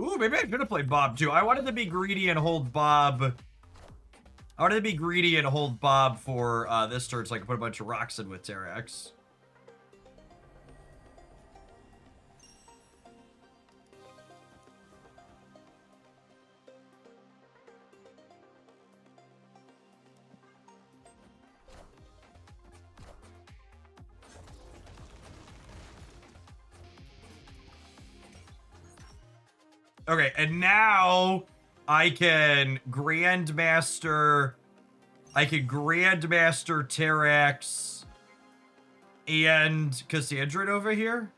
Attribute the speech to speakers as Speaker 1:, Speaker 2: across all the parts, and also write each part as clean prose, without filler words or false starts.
Speaker 1: Ooh, maybe I should have played Bob too. I wanted to be greedy and hold Bob. I wanted to be greedy and hold Bob for this turn so I could put a bunch of rocks in with Terrax. Okay, and now I can Grandmaster Terrax and Cassandra over here.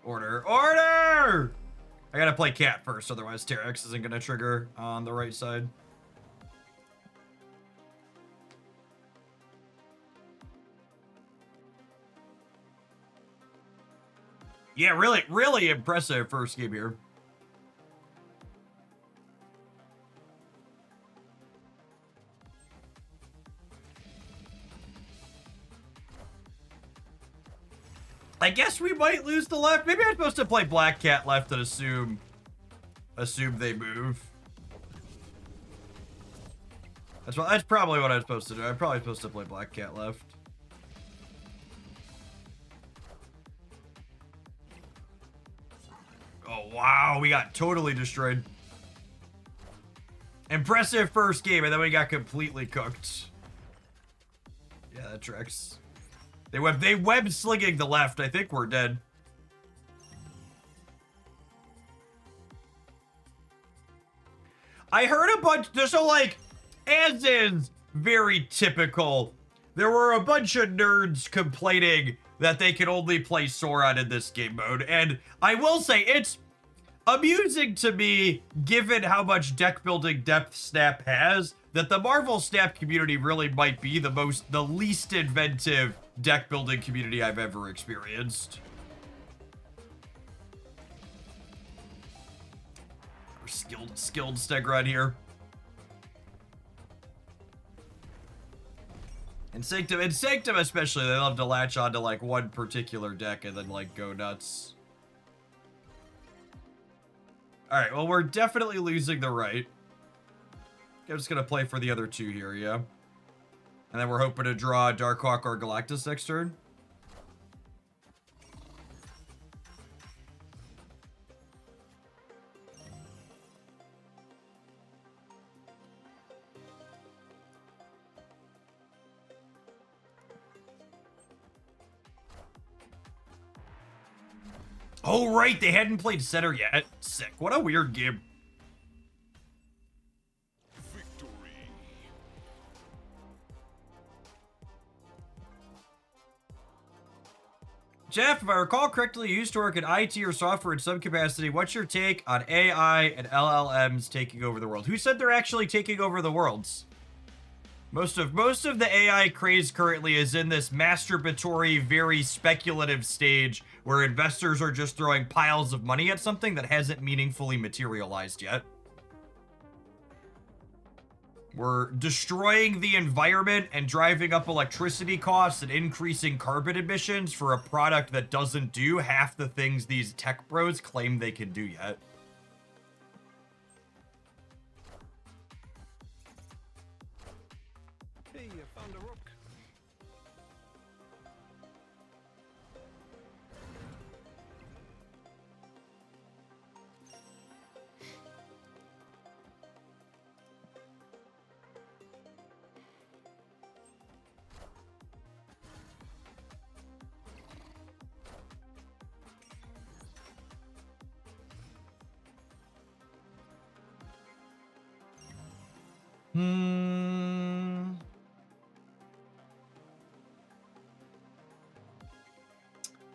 Speaker 1: Order! I gotta play cat first, otherwise Terrax isn't gonna trigger on the right side. Yeah, really impressive first game here. I guess we might lose the left. Maybe I'm supposed to play Black Cat left and assume they move. That's probably what I'm supposed to do. I'm probably supposed to play Black Cat left. Oh, wow. We got totally destroyed. Impressive first game, and then we got completely cooked. Yeah, that tracks. They web slinging the left. I think we're dead. I heard a bunch. So, like, as is very typical, there were a bunch of nerds complaining that they could only play Sauron in this game mode. And I will say, it's amusing to me, given how much deck building depth Snap has, that the Marvel Snap community really might be the least inventive deck building community I've ever experienced. We're skilled Stegrod here. And Sanctum especially, they love to latch onto like one particular deck and then like go nuts. Alright, well we're definitely losing the right. I'm just gonna play for the other two here, yeah? And then we're hoping to draw Darkhawk or Galactus next turn. Oh, right, they hadn't played center yet. Sick. What a weird game. Jeff, if I recall correctly, you used to work in IT or software in some capacity. What's your take on AI and LLMs taking over the world? Who said they're actually taking over the worlds? Most of the AI craze currently is in this masturbatory, very speculative stage where investors are just throwing piles of money at something that hasn't meaningfully materialized yet. We're destroying the environment and driving up electricity costs and increasing carbon emissions for a product that doesn't do half the things these tech bros claim they can do yet.
Speaker 2: Hey, you found a rook.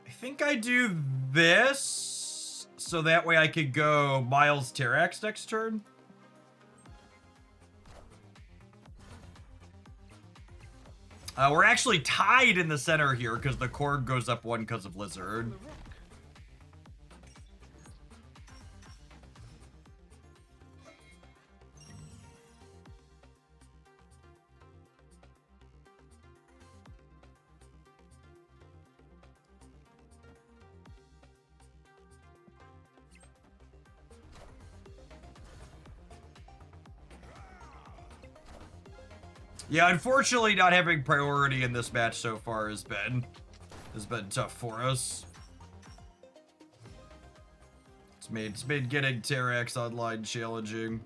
Speaker 1: I think I do this so that way I could go Miles Terrax next turn. We're actually tied in the center here because the cord goes up one because of Lizard. Yeah, unfortunately, not having priority in this match so far has been tough for us. It's made getting Terrax online challenging.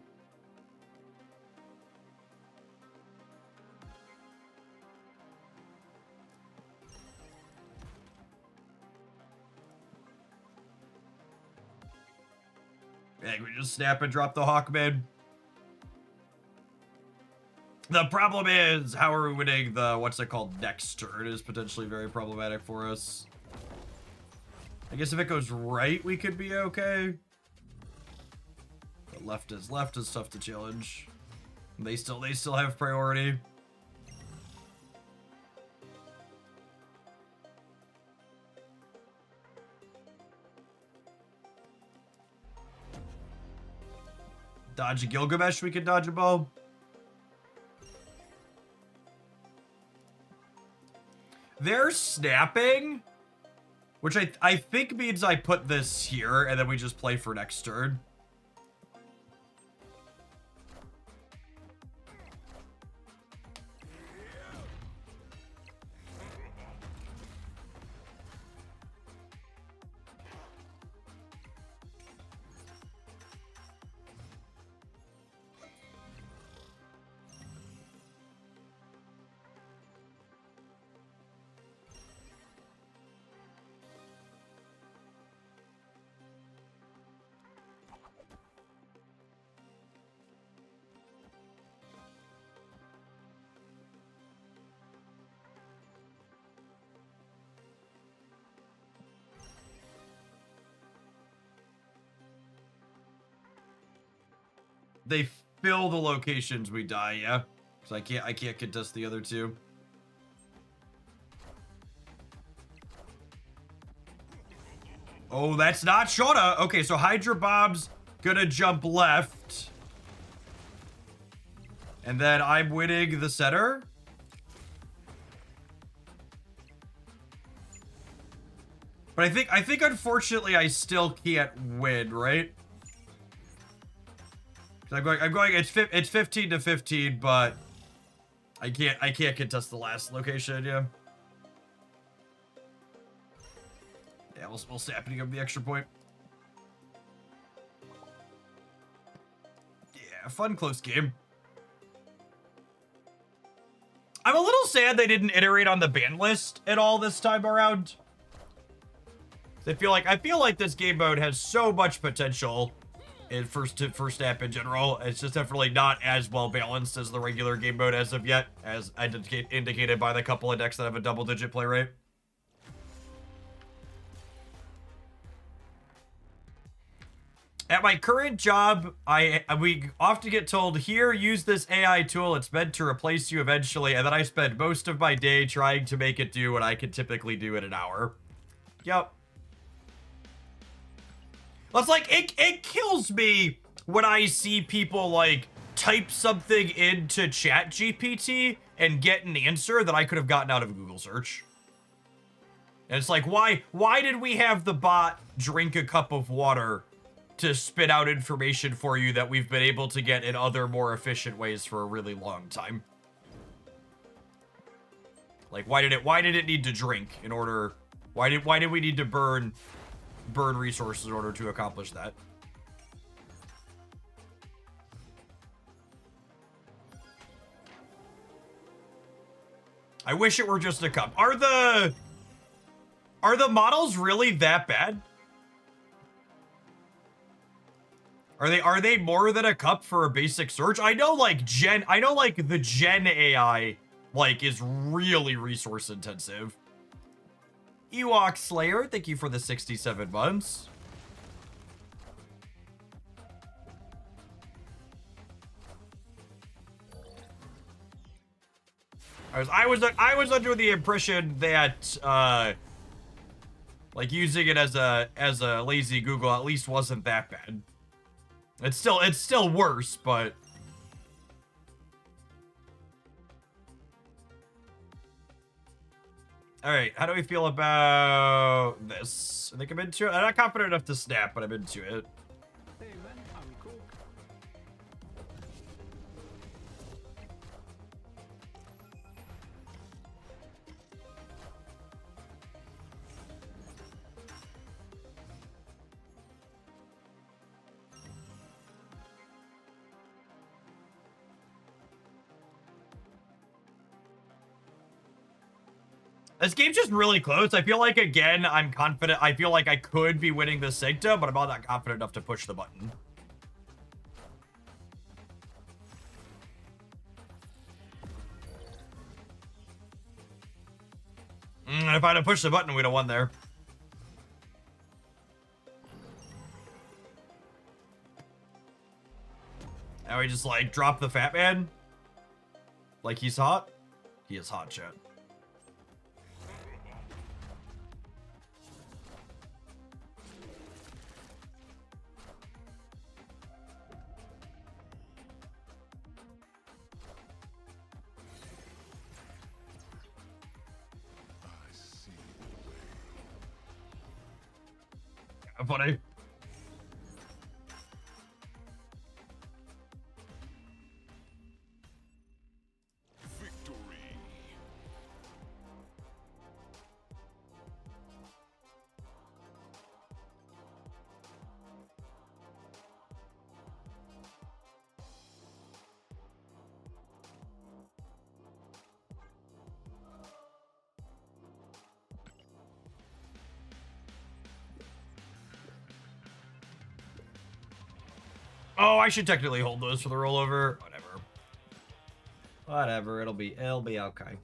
Speaker 1: Yeah, we just snap and drop the Hawkman. The problem is, how are we winning the, what's it called, next turn is potentially very problematic for us. I guess if it goes right, we could be okay. But left is tough to challenge. They still have priority. Dodge a Gilgamesh, we could dodge a bow. They're snapping, which I think means I put this here and then we just play for next turn. They fill the locations we die, yeah. Because I can't contest the other two. Oh, that's not Shona. Okay, so Hydra Bob's gonna jump left. And then I'm winning the center. But I think unfortunately I still can't win, right? I'm going, it's 15 to 15, but I can't contest the last location, yeah. Yeah, we'll snap and give him the extra point. Yeah, fun close game. I'm a little sad they didn't iterate on the ban list at all this time around. I feel like this game mode has so much potential in first snap in general. It's just definitely not as well balanced as the regular game mode as of yet, as indicated by the couple of decks that have a double-digit play rate. At my current job, we often get told, here, use this AI tool, it's meant to replace you eventually, and then I spend most of my day trying to make it do what I could typically do in an hour. Yep. It's like, it kills me when I see people, like, type something into ChatGPT and get an answer that I could have gotten out of a Google search. And it's like, why did we have the bot drink a cup of water to spit out information for you that we've been able to get in other more efficient ways for a really long time? Like, why did it need to drink in order? Why did we need to burn resources in order to accomplish that? I wish it were just a cup. Are the models really that bad? Are they more than a cup for a basic search? I know like the Gen AI like is really resource intensive. Ewok Slayer, thank you for the 67 months. I was under the impression that like using it as a lazy Google at least wasn't that bad. It's still worse, but all right, how do we feel about this? I think I'm into it. I'm not confident enough to snap, but I'm into it.
Speaker 2: Hey man, I'm cool.
Speaker 1: This game's just really close. I feel like, again, I'm confident. I feel like I could be winning the Sanctum, but I'm not confident enough to push the button. If I'd have pushed the button, we'd have won there. Now we just, like, drop the fat man. Like he's hot. He is hot, chat. Funny. Oh, I should technically hold those for the rollover. Whatever. Whatever. It'll be okay.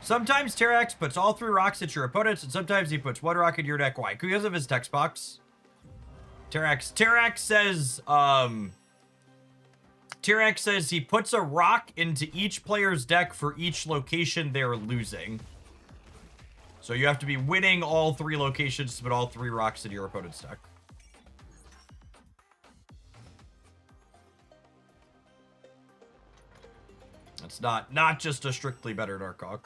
Speaker 1: Sometimes Terax puts all 3 rocks at your opponents, and sometimes he puts 1 rock in your deck. Why? Because of his text box. Terax says, Terax says he puts a rock into each player's deck for each location they're losing. So you have to be winning all 3 locations to put all 3 rocks in your opponent's deck. That's not just a strictly better Darkhawk.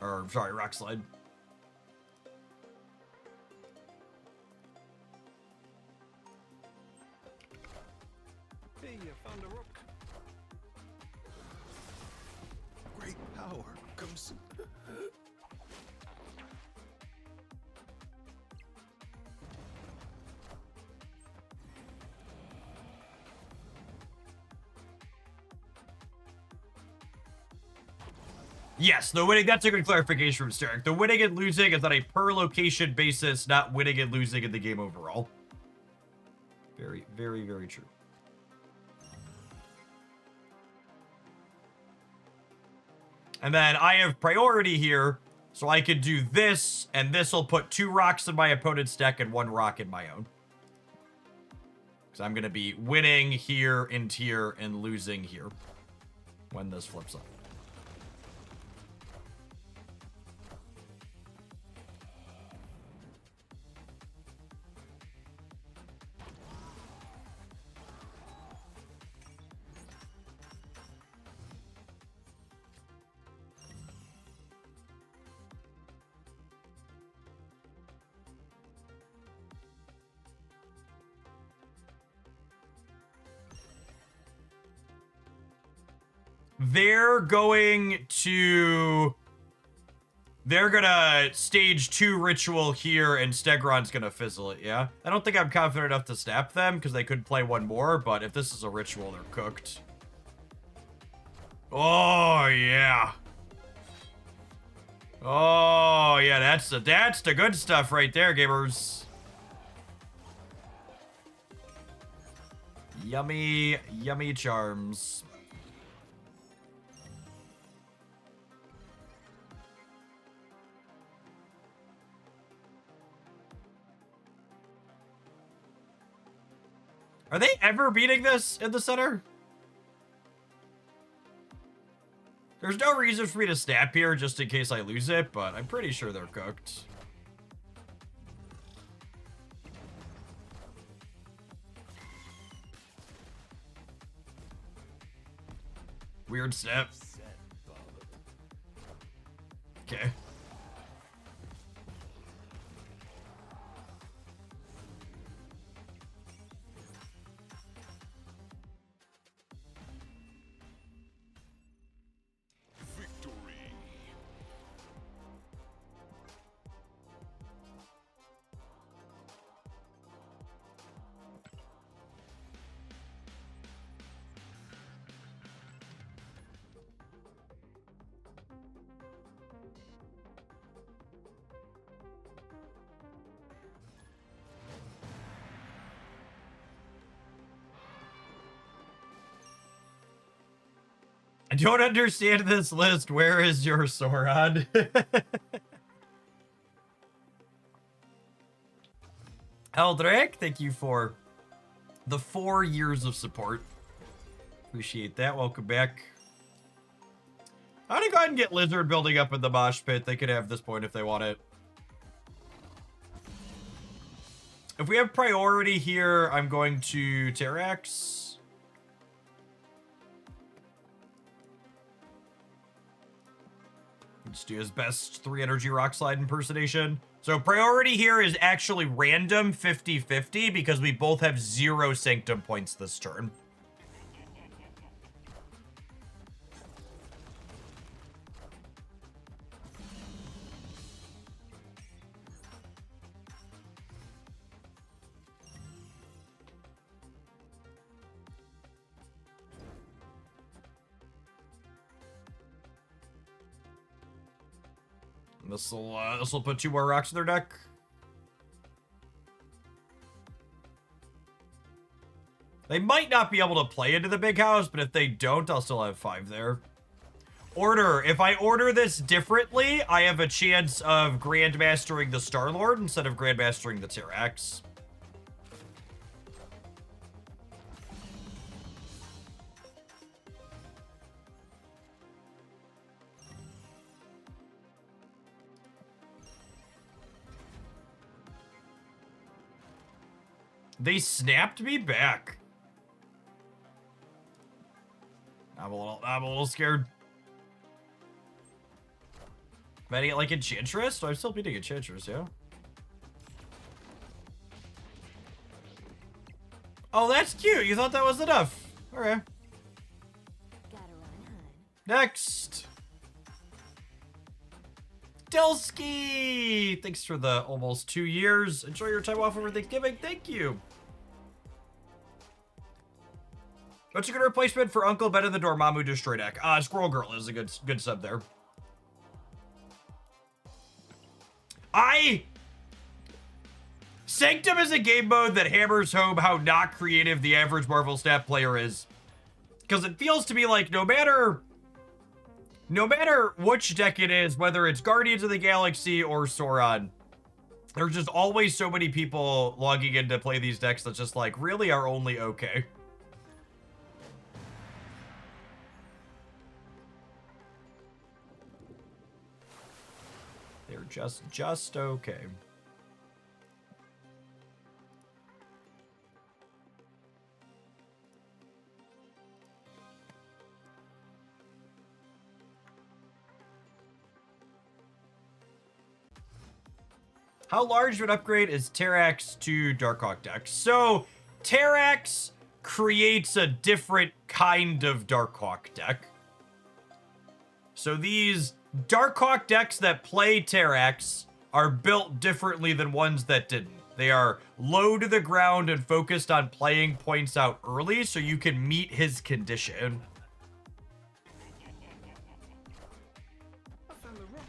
Speaker 1: Or, sorry, Rock Slide.
Speaker 2: Hey, you found a rook. Great power comes.
Speaker 1: Yes, the winning, that's a good clarification from Sterek. The winning and losing is on a per location basis, not winning and losing in the game overall. Very, very, very true. And then I have priority here, so I could do this, and this will put 2 rocks in my opponent's deck and 1 rock in my own. Because I'm going to be winning here and here and losing here when this flips up. They're gonna stage 2 ritual here, and Stegron's gonna fizzle it, yeah? I don't think I'm confident enough to snap them, because they could play 1 more, but if this is a ritual, they're cooked. Oh, yeah. Oh, yeah, that's the good stuff right there, gamers. Yummy, yummy charms. Are they ever beating this in the center? There's no reason for me to snap here just in case I lose it, but I'm pretty sure they're cooked. Weird snap. Okay. I don't understand this list. Where is your Sauron? Eldrick, thank you for the 4 years of support. Appreciate that. Welcome back. I'm gonna go ahead and get Lizard building up in the mosh pit. They could have this point if they want it. If we have priority here, I'm going to Terrax. Let's do his best 3 energy rock slide impersonation. So priority here is actually random 50-50 because we both have 0 Sanctum points this turn. This will put 2 more rocks in their deck. They might not be able to play into the big house, but if they don't, I'll still have 5 there. Order. If I order this differently, I have a chance of Grandmastering the Star-Lord instead of Grandmastering the Terrax. They snapped me back. I'm a little scared. Betting it like Enchantress? I'm still beating Enchantress, yeah. Oh, that's cute. You thought that was enough. Okay. Next. Delsky! Thanks for the almost 2 years. Enjoy your time off over Thanksgiving. Thank you. What's a good replacement for Uncle better than Dormammu Destroy deck? Squirrel Girl is a good sub there. Sanctum is a game mode that hammers home how not creative the average Marvel Snap player is. Because it feels to me like no matter which deck it is, whether it's Guardians of the Galaxy or Sauron, there's just always so many people logging in to play these decks that just like really are only okay. They're just okay. How large of an upgrade is Terrax to Darkhawk deck? So, Terrax creates a different kind of Darkhawk deck. So these Darkhawk decks that play Terrax are built differently than ones that didn't. They are low to the ground and focused on playing points out early so you can meet his condition.
Speaker 2: I found the rock.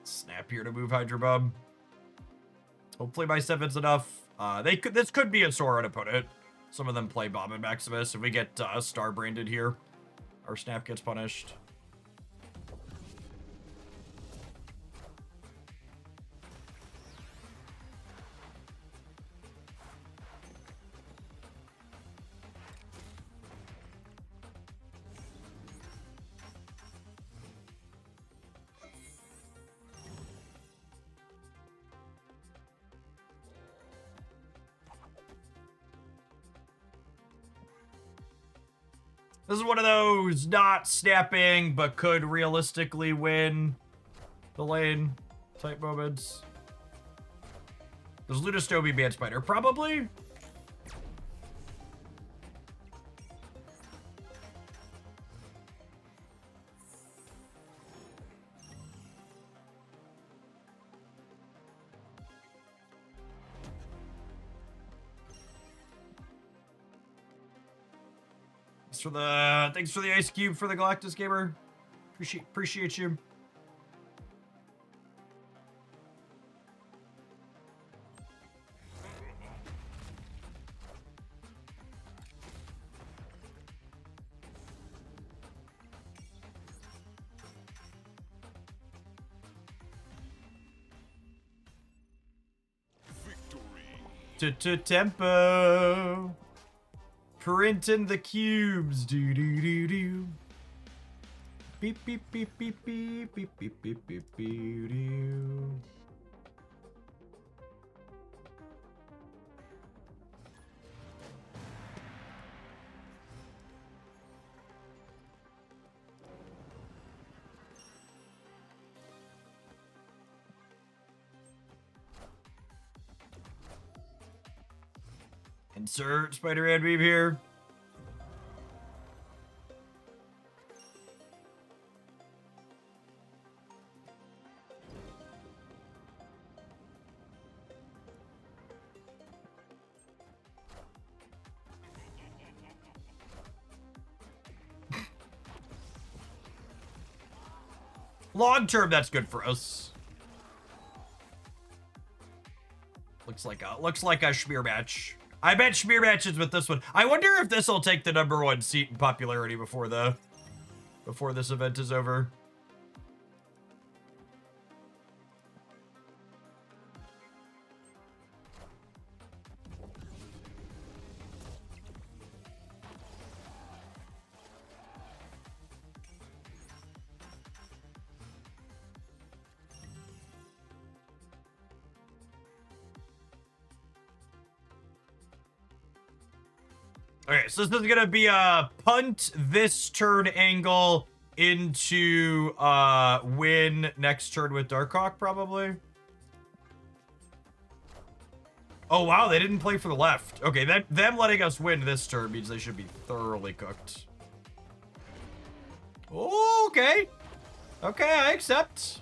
Speaker 1: Snap here to move Hydra Bub. Hopefully my 7's enough. This could be a Sauron opponent. Some of them play Bob and Maximus. If we get Star branded here, our snap gets punished. This is one of those not snapping, but could realistically win the lane type moments. Does Lunasto be Man Spider? Probably. Thanks for the ice cube for the Galactus Gamer. Appreciate you. Tempo. Printing the cubes. Do do do do. Beep beep beep beep beep beep beep beep beep beep do. Insert Spider-Man beam here. Long term, that's good for us. Looks like a schmear match. I bet schmear matches with this one. I wonder if this will take the #1 seat in popularity before this event is over. Okay, so this is gonna be a punt this turn angle into win next turn with Darkhawk, probably. Oh wow, they didn't play for the left. Okay, them letting us win this turn means they should be thoroughly cooked. Oh, okay. Okay, I accept.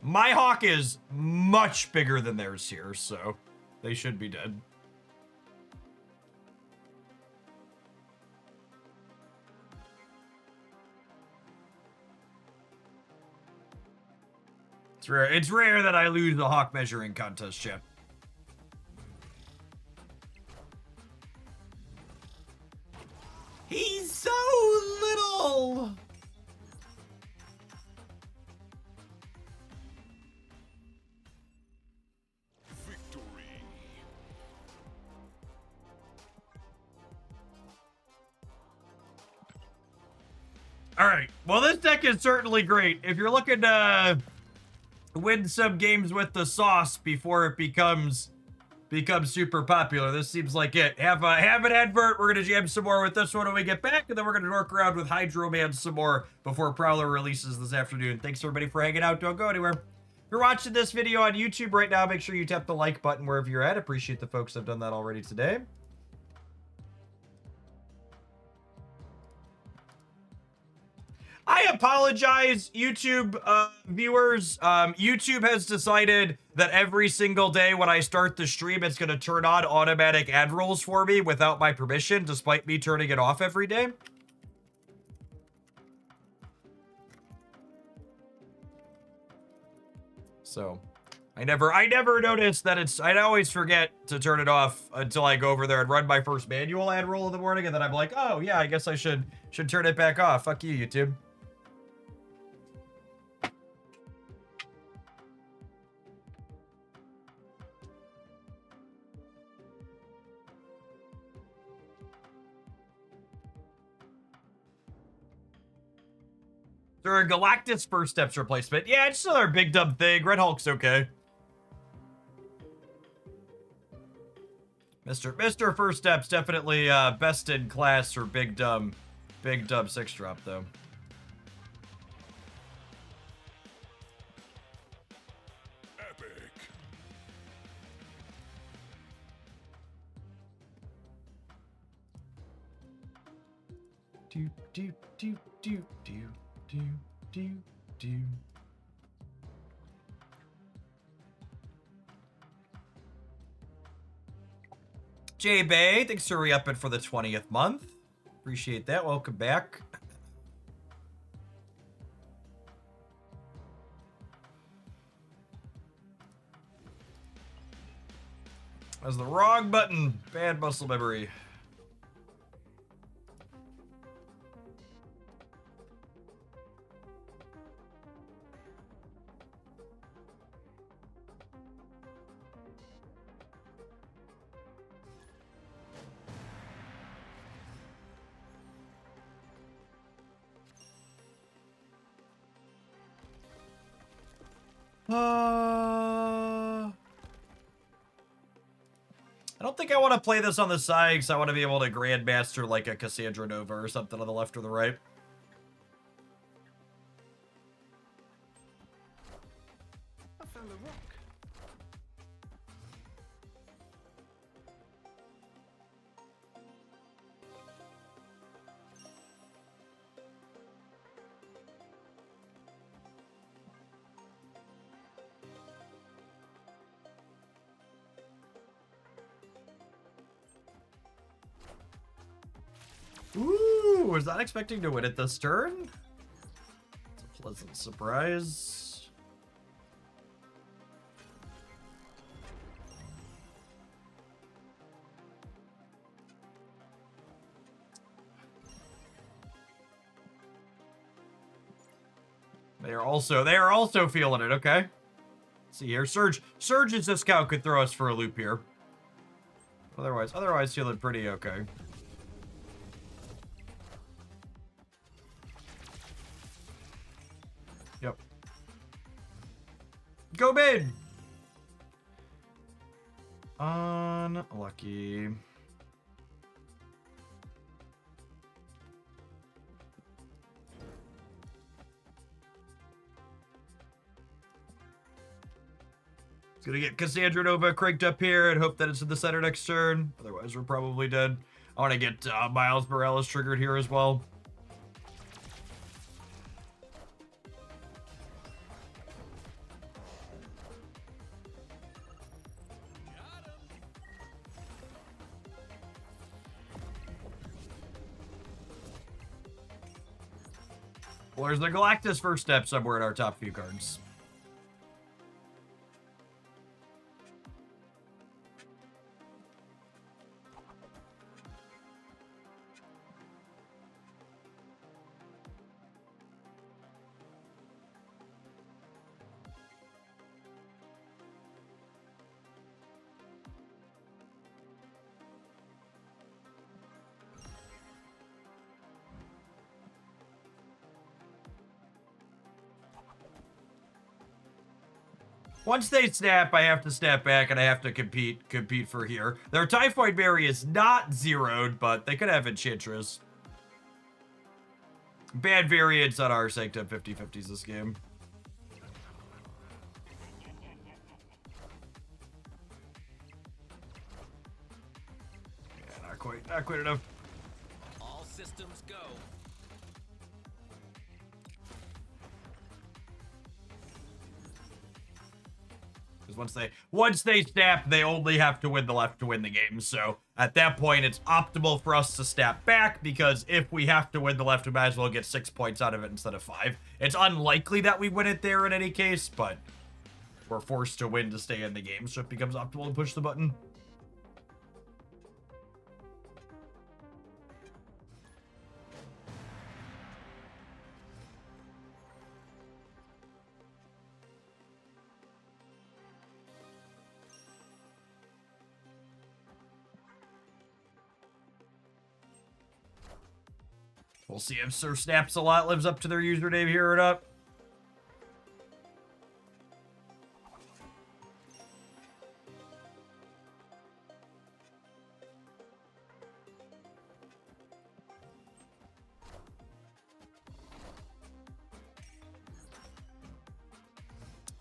Speaker 1: My Hawk is much bigger than theirs here, so they should be dead. It's rare that I lose the Hawk measuring contest, chat. He's so little! All right. Well, this deck is certainly great. If you're looking to win some games with the sauce before it becomes super popular, this seems like it. Have an advert. We're gonna jam some more with this one when we get back, and then we're gonna work around with Hydro Man some more before Prowler releases this afternoon. Thanks everybody for hanging out. Don't go anywhere. If you're watching this video on YouTube right now, make sure you tap the like button wherever you're at. Appreciate the folks that have done that already today. I apologize, YouTube viewers. YouTube has decided that every single day when I start the stream, it's going to turn on automatic ad rolls for me without my permission, despite me turning it off every day. So, I never noticed that I'd always forget to turn it off until I go over there and run my first manual ad roll in the morning, and then I'm like, oh yeah, I guess I should turn it back off. Fuck you, YouTube. There are Galactus First Steps replacement. Yeah, it's another big dumb thing. Red Hulk's okay. Mr. First Steps definitely best in class for big dumb 6-drop though.
Speaker 3: Epic.
Speaker 1: Do do do do do do do do. J Bay, thanks for re-upping for the 20th month. Appreciate that. Welcome back. That was the wrong button. Bad muscle memory. I don't think I want to play this on the side because I want to be able to Grandmaster like a Cassandra Nova or something on the left or the right.
Speaker 2: I found a rock.
Speaker 1: Ooh, was not expecting to win it this turn. It's a pleasant surprise. They are also feeling it, okay? Let's see here. Surge's discount could throw us for a loop here. Otherwise feeling pretty okay. Yep. Go mid! Unlucky. It's gonna get Cassandra Nova cranked up here and hope that it's in the center next turn. Otherwise, we're probably dead. I want to get Miles Morales triggered here as well. Well, there's the Galactus first step somewhere in our top few cards. Once they snap, I have to snap back and I have to compete for here. Their Typhoid Berry is not zeroed, but they could have Enchantress. Bad variants on our Sanctum 50/50s this game. Yeah, not quite enough.
Speaker 4: All systems go.
Speaker 1: Because once they snap, they only have to win the left to win the game. So at that point, it's optimal for us to snap back, because if we have to win the left, we might as well get 6 points out of it instead of 5. It's unlikely that we win it there in any case, but we're forced to win to stay in the game, so it becomes optimal to push the button. We'll see if Sir Snaps a Lot lives up to their username here or not.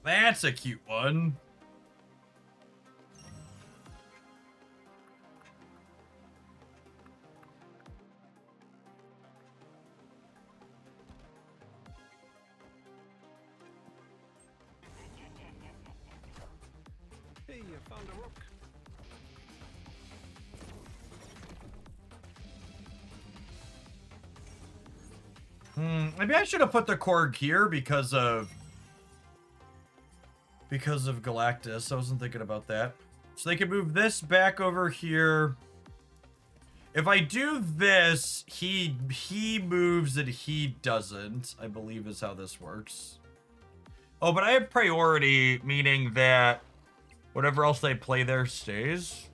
Speaker 1: That's a cute one.
Speaker 2: Hey, I found a rock.
Speaker 1: Maybe I should have put the Korg here because of Galactus. I wasn't thinking about that. So they can move this back over here. If I do this, he moves and he doesn't, I believe is how this works. Oh, but I have priority, meaning that whatever else they play there stays.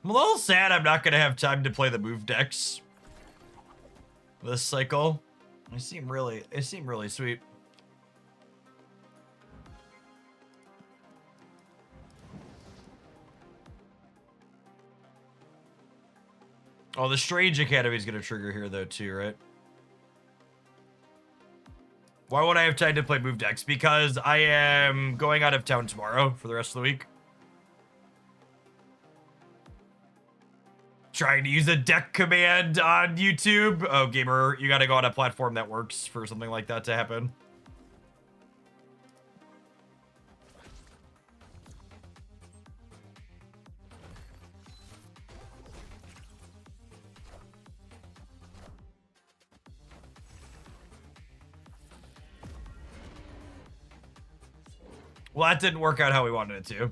Speaker 1: I'm a little sad I'm not going to have time to play the move decks this cycle. They seem really sweet. Oh, the Strange Academy is going to trigger here though too, right? Why would I have time to play move decks? Because I am going out of town tomorrow for the rest of the week. Trying to use a deck command on YouTube. Oh, gamer, you gotta go on a platform that works for something like that to happen. Well, that didn't work out how we wanted it to.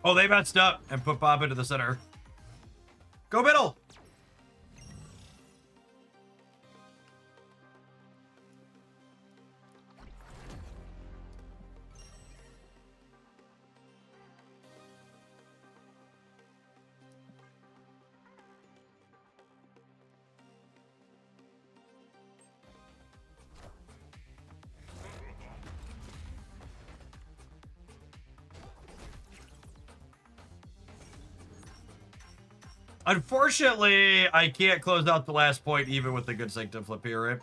Speaker 1: Oh, they messed up and put Bob into the center. Go middle! Unfortunately, I can't close out the last point even with the good Sanctum flip here, right?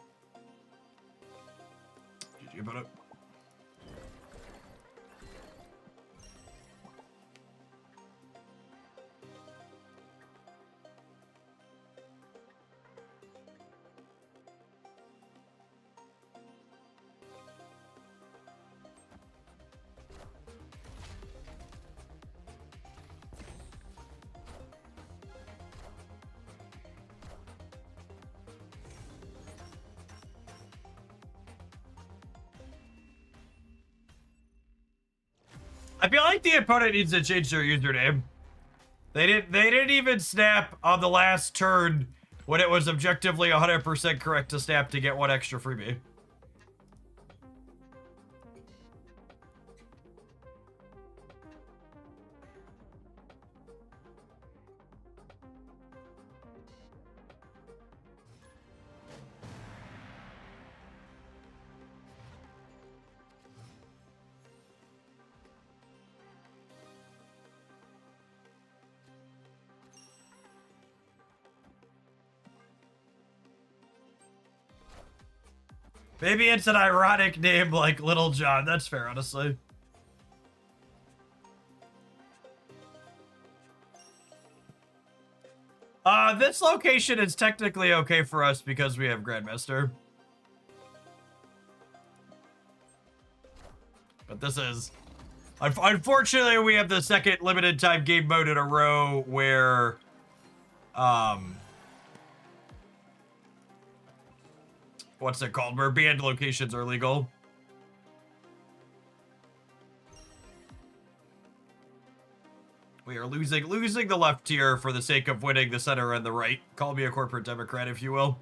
Speaker 1: GG about it. I feel like the opponent needs to change their username. They didn't even snap on the last turn when it was objectively 100% correct to snap to get one extra freebie. Maybe it's an ironic name like Little John. That's fair, honestly. This location is technically okay for us because we have Grandmaster. But this is... Unfortunately, we have the second limited time game mode in a row where... what's it called? Where banned locations are legal. We are losing the left tier for the sake of winning the center and the right. Call me a corporate Democrat, if you will.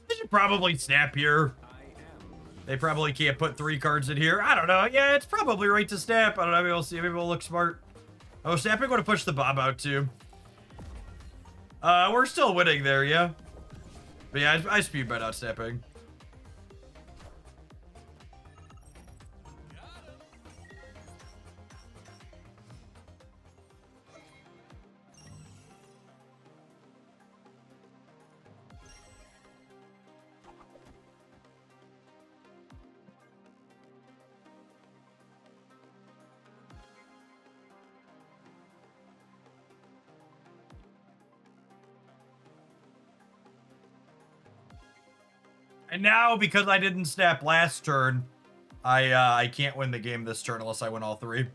Speaker 1: They should probably snap here. They probably can't put 3 cards in here. I don't know. Yeah, it's probably right to snap. I don't know. Maybe we'll see. Maybe we'll look smart. Oh, snapping would have pushed the bomb out too. We're still winning there, yeah. But yeah, I speed by not snapping. And now, because I didn't snap last turn, I can't win the game this turn unless I win all 3.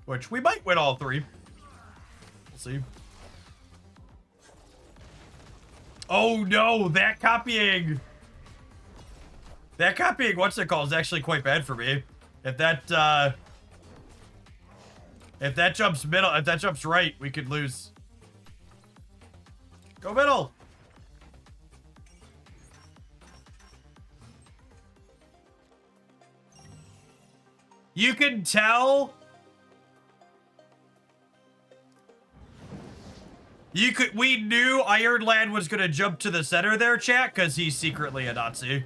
Speaker 1: Which, we might win all 3. We'll see. Oh no, that copying, what's it called, is actually quite bad for me. If that jumps middle, if that jumps right, we could lose. Go middle. You can tell. We knew Ironlad was gonna jump to the center there, chat, because he's secretly a Nazi.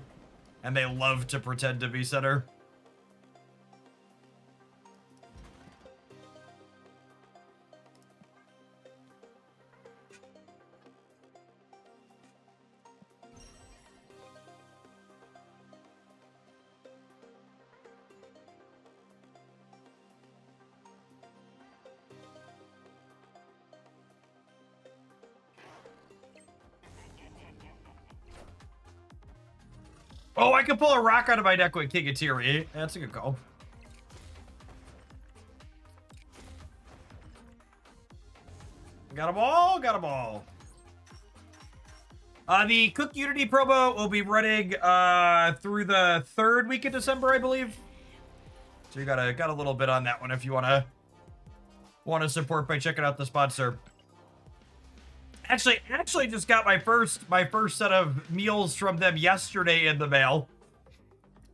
Speaker 1: And they love to pretend to be center. Oh, I can pull a rock out of my deck with King of Tyranny. That's a good call. Got them all, got them all. The Cook Unity promo will be running through the 3rd week of December, I believe. So you got a little bit on that one if you wanna support by checking out the sponsor. Actually just got my first set of meals from them yesterday in the mail.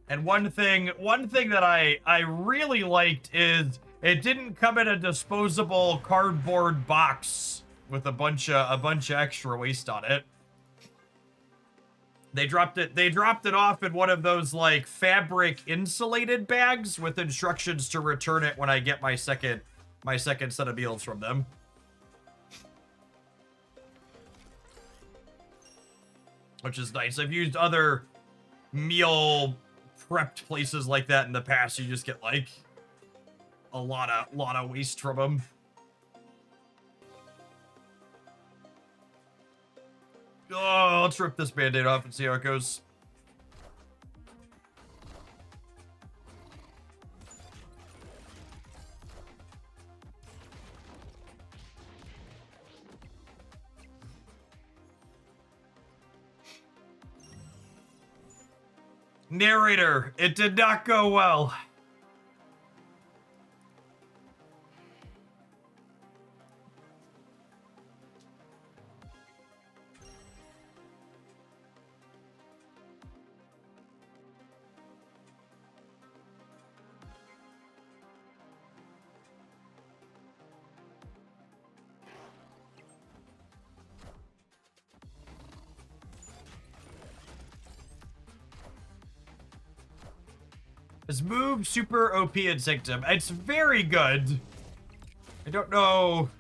Speaker 1: And one thing that I really liked is it didn't come in a disposable cardboard box with a bunch of extra waste on it. They dropped it off in one of those like fabric insulated bags with instructions to return it when I get my second set of meals from them. Which is nice. I've used other meal prepped places like that in the past. You just get like a lot of waste from them. Oh, let's rip this band-aid off and see how it goes. Narrator, it did not go well. His move super OP in Sanctum. It's very good. I don't know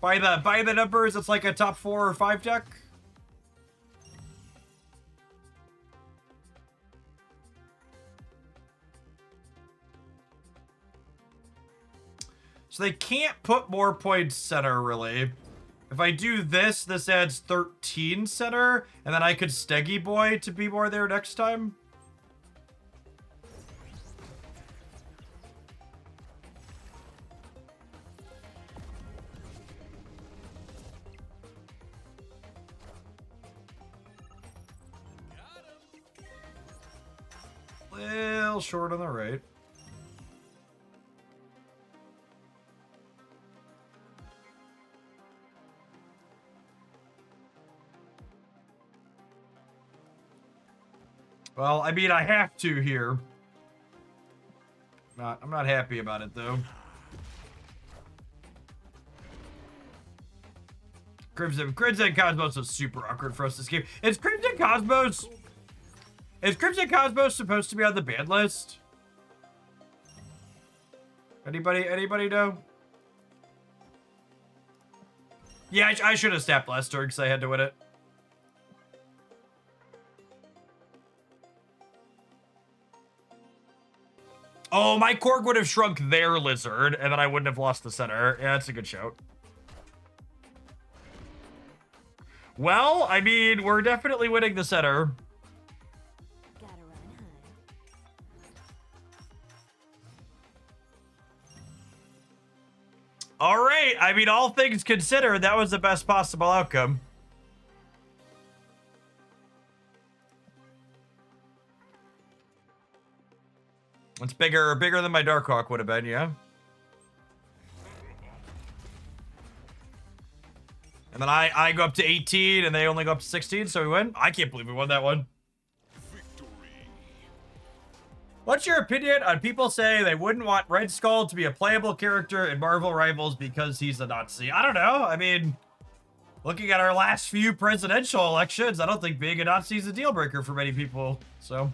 Speaker 1: By the numbers, it's like a top 4 or 5 deck. So they can't put more points center, really. If I do this, this adds 13 center, and then I could Steggy Boy to be more there next time. Little short on the right. Well, I mean, I have to here. I'm not happy about it, though. Crimson Cosmos is super awkward for us this game. Is Crimson Cosmos supposed to be on the ban list? Anybody know? Yeah, I should have snapped last turn because I had to win it. Oh, my Korg would have shrunk their lizard, and then I wouldn't have lost the center. Yeah, that's a good shout. Well, I mean, we're definitely winning the center.
Speaker 5: Gotta run high.
Speaker 1: All right. I mean, all things considered, that was the best possible outcome. It's bigger than my Darkhawk would have been, yeah. And then I go up to 18, and they only go up to 16, so we win. I can't believe we won that one.
Speaker 3: Victory.
Speaker 1: What's your opinion on people saying they wouldn't want Red Skull to be a playable character in Marvel Rivals because he's a Nazi? I don't know. I mean, looking at our last few presidential elections, I don't think being a Nazi is a deal breaker for many people. So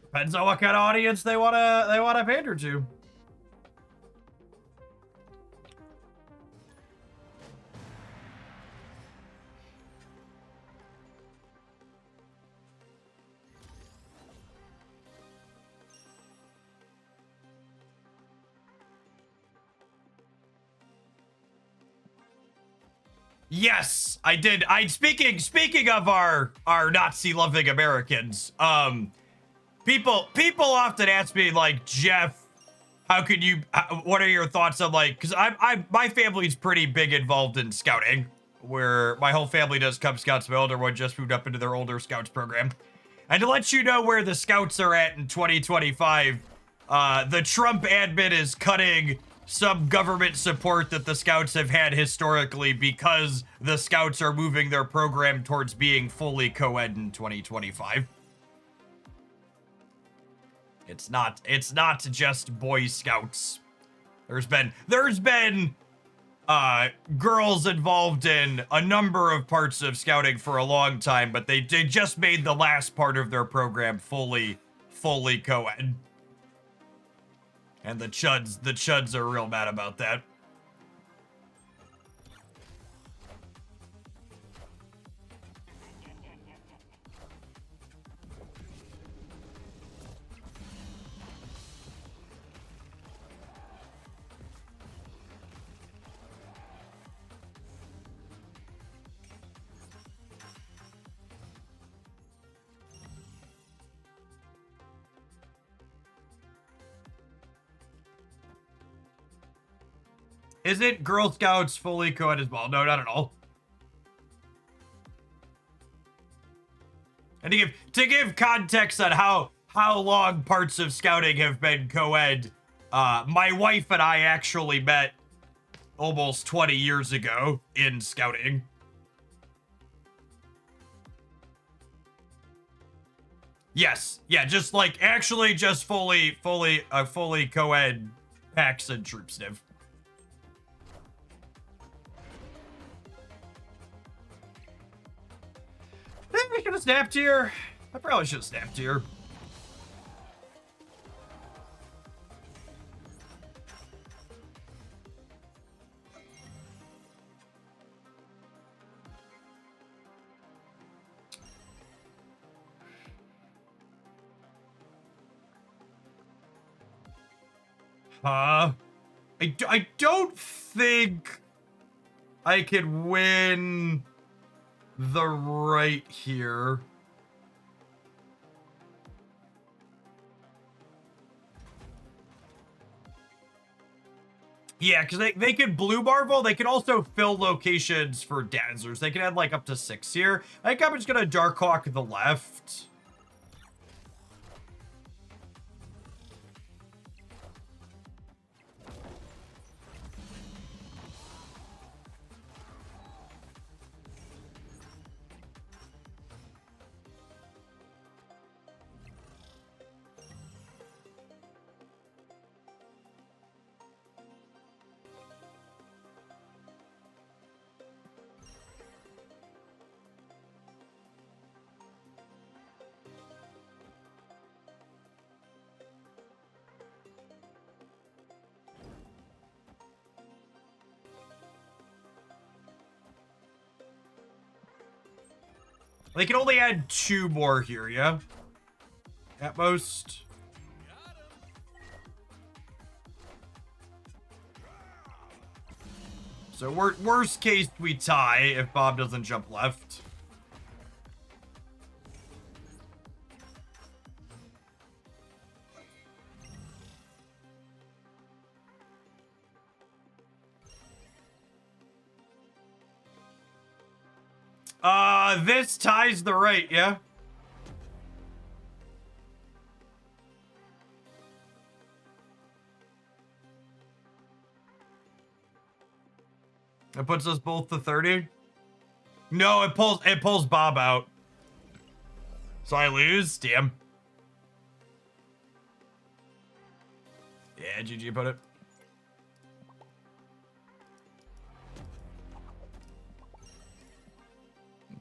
Speaker 1: depends on what kind of audience they wanna pander to. Yes, I did. Speaking of our Nazi-loving Americans, people often ask me, like, Jeff, how can you, what are your thoughts on, like, because my family's pretty big involved in scouting, where my whole family does Cub Scouts. My older one just moved up into their older Scouts program. And to let you know where the Scouts are at in 2025, the Trump admin is cutting some government support that the Scouts have had historically because the Scouts are moving their program towards being fully co-ed in 2025. It's not just Boy Scouts. There's been girls involved in a number of parts of scouting for a long time, but they just made the last part of their program fully co-ed. And the chuds are real mad about that. Isn't Girl Scouts fully co-ed as well? No, not at all. And to give context on how long parts of scouting have been co-ed, my wife and I actually met almost 20 years ago in scouting. Yes, yeah, just like actually just fully co-ed packs and troop sniv. I think we should have snapped here. I probably should have snapped here. I don't think I could win the right here. Yeah, because they could blue Marvel. They can also fill locations for dazzers. They can add like up to 6 here. I think I'm just gonna Darkhawk the left. They can only add 2 more here, yeah? At most. So worst case, we tie if Bob doesn't jump left. This ties the right, yeah? It puts us both to 30. No, it pulls Bob out. So I lose? Damn. Yeah, GG put it.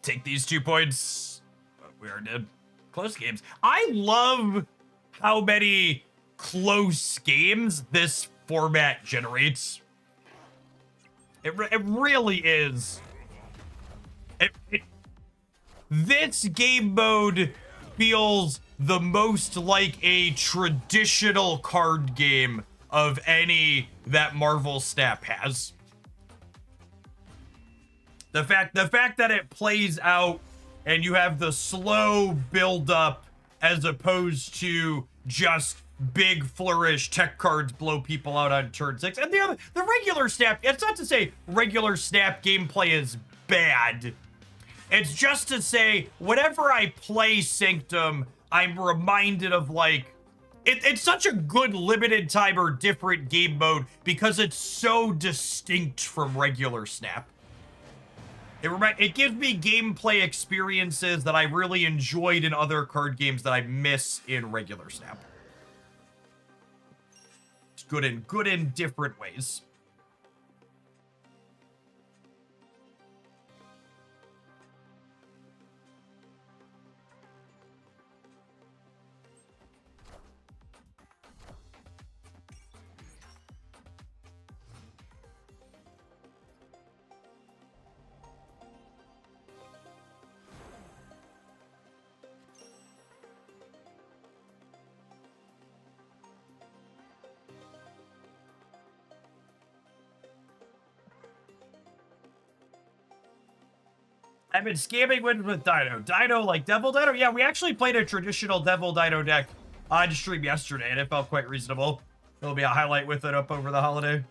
Speaker 1: Take these 2 points. But we are dead. Close games. I love how many close games this format generates. It really is. This game mode feels the most like a traditional card game of any that Marvel Snap has. The fact that it plays out and you have the slow build up as opposed to just big flourish tech cards blow people out on turn 6. And the regular Snap, it's not to say regular Snap gameplay is bad. It's just to say whenever I play Sanctum, I'm reminded of like it's such a good limited time or different game mode because it's so distinct from regular Snap. It gives me gameplay experiences that I really enjoyed in other card games that I miss in regular Snap. It's good in different ways. I've been scamming wins with Dino. Dino, like Devil Dino? Yeah, we actually played a traditional Devil Dino deck on stream yesterday, and it felt quite reasonable. There'll be a highlight with it up over the holiday.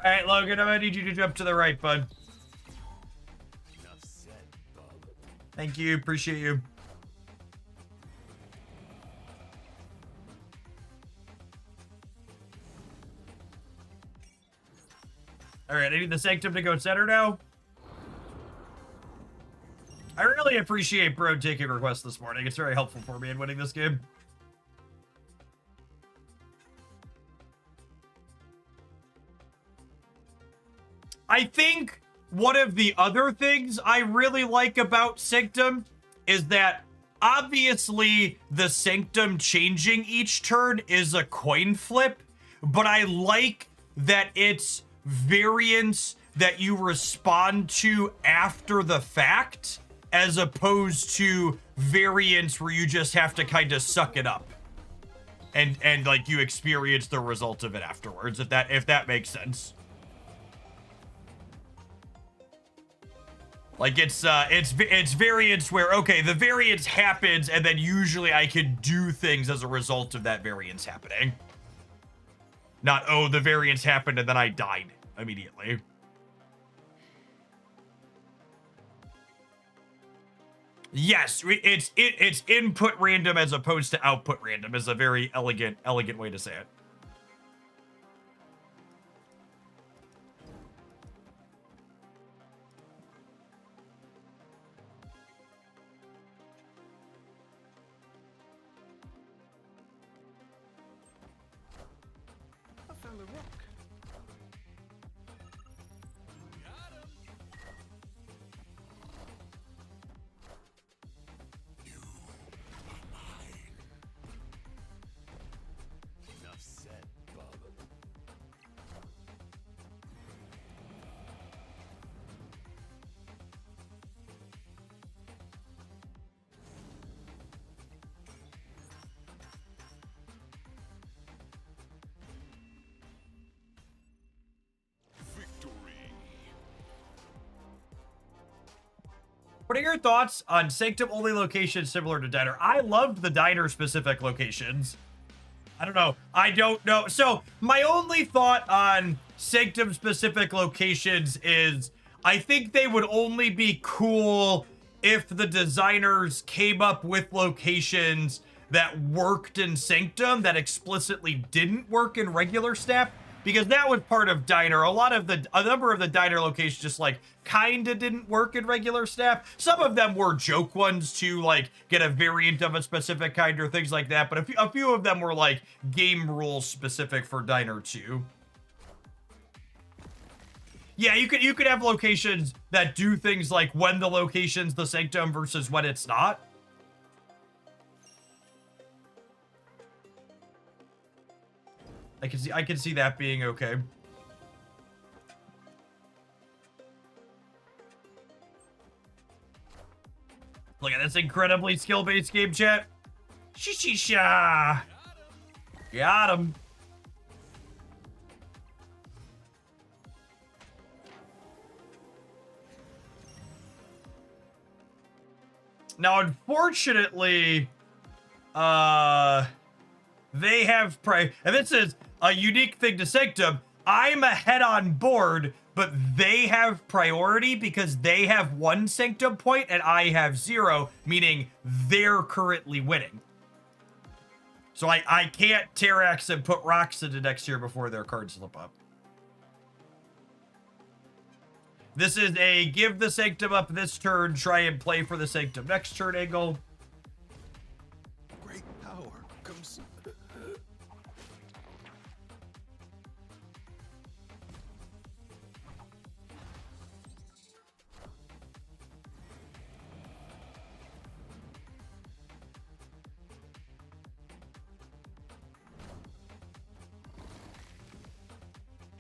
Speaker 1: All right, Logan, I'm gonna need you to jump to the right, bud. Thank you, appreciate you. All right, I need the Sanctum to go center now. appreciate bro taking requests this morning. It's very helpful for me in winning this game. I think one of the other things I really like about Sanctum is that obviously the Sanctum changing each turn is a coin flip, but I like that it's variants that you respond to after the fact, as opposed to variants where you just have to kind of suck it up and like you experience the result of it afterwards, if that makes sense. Like it's variants where, okay, the variance happens and then usually I can do things as a result of that variance happening. Not, oh, the variance happened and then I died immediately. Yes, it's input random as opposed to output random is a very elegant way to say it.
Speaker 2: I found a rock.
Speaker 3: Enough said, bub.
Speaker 4: Victory.
Speaker 1: What are your thoughts on Sanctum only locations similar to Diner? I loved the Diner specific locations. I don't know. I don't know. So my only thought on Sanctum specific locations is I think they would only be cool if the designers came up with locations that worked in Sanctum that explicitly didn't work in regular Snap, because that was part of Diner. A number of the Diner locations just like kinda didn't work in regular Snap. Some of them were joke ones to like get a variant of a specific kind or things like that, but a few of them were like game rules specific for Diner too. Yeah, you could have locations that do things like when the location's the Sanctum versus when it's not. I can see that being okay. Look at this incredibly skill-based game, chat. Shishisha. Got him. Now, unfortunately, they have and this is a unique thing to Sanctum. I'm ahead on board, but they have priority because they have 1 Sanctum point and I have 0, meaning they're currently winning. So I can't Terrax and put rocks into next year before their cards slip up. This is a give the Sanctum up this turn, try and play for the Sanctum next turn angle.
Speaker 3: Great power comes.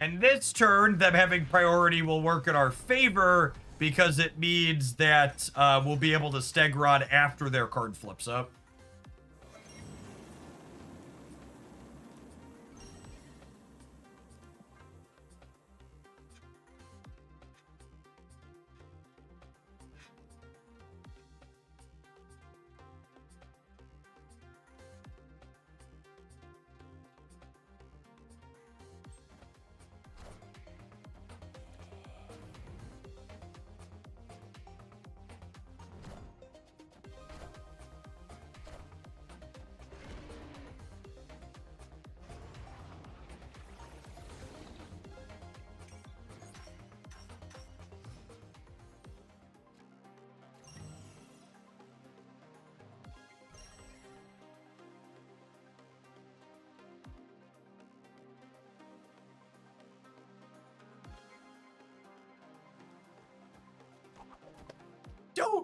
Speaker 1: And this turn, them having priority will work in our favor because it means that we'll be able to Stegrod after their card flips up.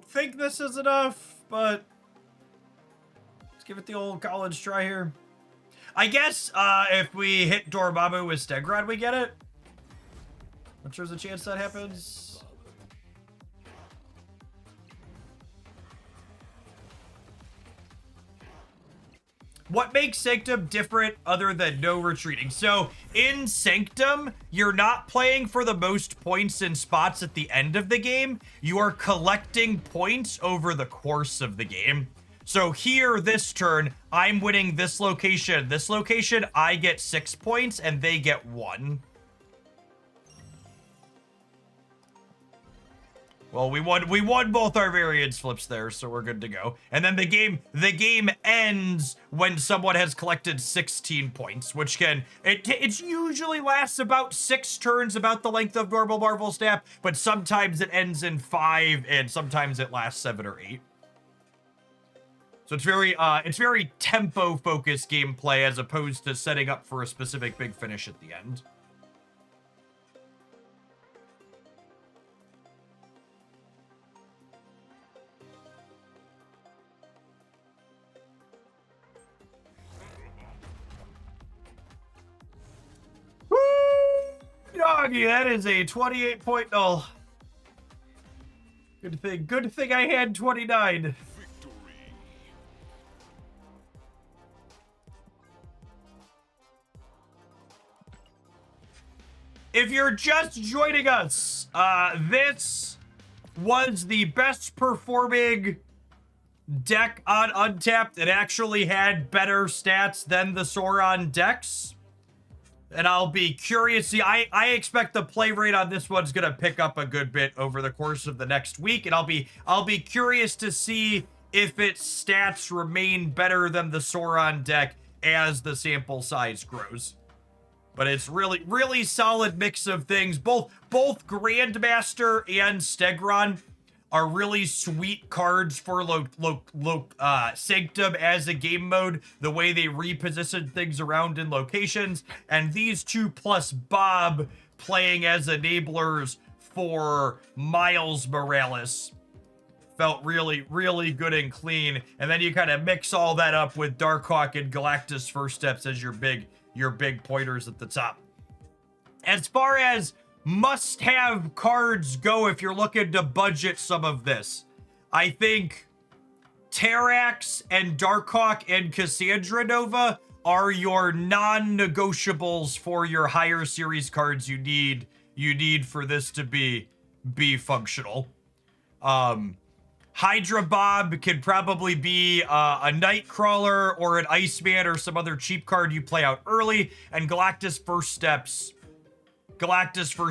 Speaker 1: don't think this is enough, but let's give it the old college try here. I guess if we hit Dormammu with Stegron, we get it. Not sure there's a chance that happens. What makes Sanctum different other than no retreating? So in Sanctum, you're not playing for the most points and spots at the end of the game. You are collecting points over the course of the game. So here, this turn, I'm winning this location. This location, I get 6 points and they get 1. Well, we won both our variance flips there, so we're good to go. And then the game ends when someone has collected 16 points, which it usually lasts about 6 turns, about the length of normal Marvel Snap, but sometimes it ends in 5 and sometimes it lasts 7 or 8. So it's very tempo focused gameplay as opposed to setting up for a specific big finish at the end. Doggy, that is a 28-point null. Good thing I had 29. If you're just joining us, this was the best performing deck on Untapped. It actually had better stats than the Sauron decks. And I'll be curious. See, I expect the play rate on this one's gonna pick up a good bit over the course of the next week, and I'll be curious to see if its stats remain better than the Sauron deck as the sample size grows. But it's really solid mix of things. Both Grandmaster and Stegron are really sweet cards for Sanctum as a game mode, the way they reposition things around in locations, and these two plus Bob playing as enablers for Miles Morales felt really good and clean. And then you kind of mix all that up with Darkhawk and Galactus First Steps as your big pointers at the top. As far as must-have cards go, if you're looking to budget some of this, I think Terrax and Darkhawk and Cassandra Nova are your non-negotiables for your higher series cards you need for this to be functional. Hydra Bob could probably be a Nightcrawler or an Iceman or some other cheap card you play out early, and Galactus First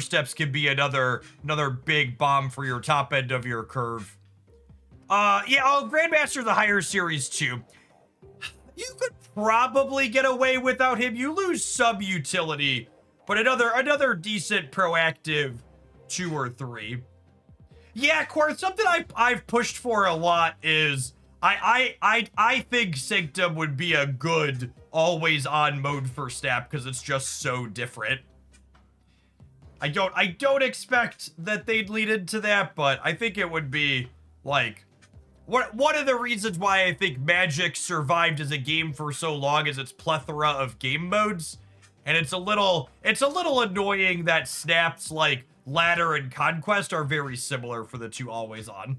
Speaker 1: Steps can be another big bomb for your top end of your curve. Grandmaster the higher series too. You could probably get away without him. You lose some utility, but another decent proactive 2 or 3. Yeah, Quarth, something I've pushed for a lot is I think Sanctum would be a good always on mode for Snap because it's just so different. I don't expect that they'd lead into that, but I think it would be like one of the reasons why I think Magic survived as a game for so long is its plethora of game modes. And it's a little annoying that Snaps like Ladder and Conquest are very similar for the two always on.